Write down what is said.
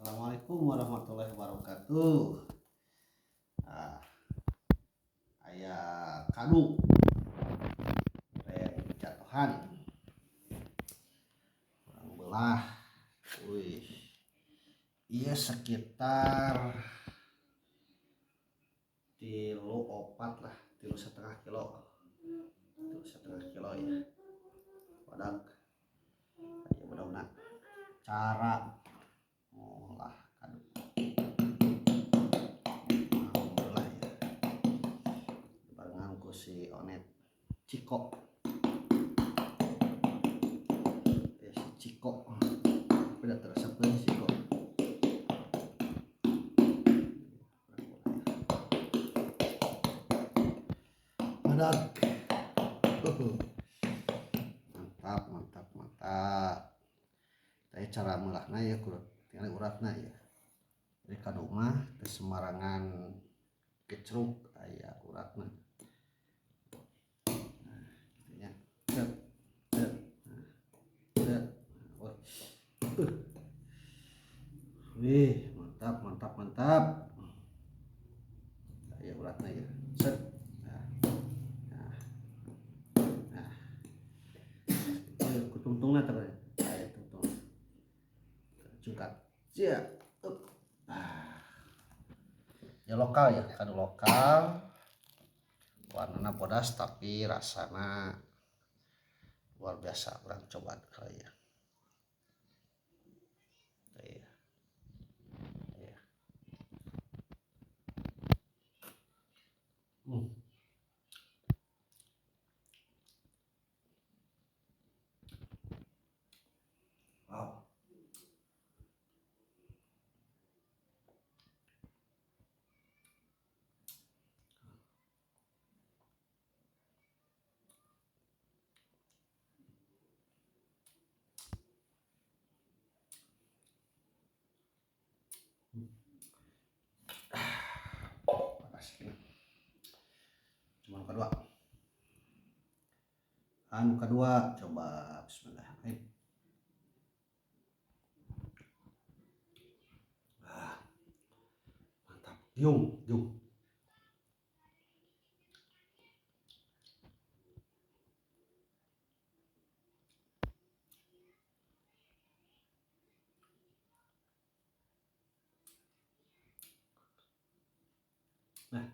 Assalamualaikum warahmatullahi wabarakatuh. Nah, aya kadu jatuhan kurang belah. Wih, iya sekitar 3,4 lah, 3,5 kilo ya. Wadak, ya mudah-mudahan cara ngolah kadu. Alhamdulillah ya. Barengan ku si Onet Ciko. Si Ciko. Udah terasa peun Ciko. Wadak. Mantap. Tapi cara melahna ya tinggal uratna ya. Jadi kadu mah teu sembarangan kecruk aya uratna. Nah, wih, mantap. Aya uratna ya. Set. Nah. Kutungtungna terus. Aya tungtung. Cungkat. Sia. Ya lokal ya, kadu lokal. Warnana bodas tapi rasana luar biasa. Urang coba kali ya. Iya. Wow. Panas ini. Cuma kedua. Anu kedua coba bismillahirrahmanirrahim. Mantap. Yung. Nah,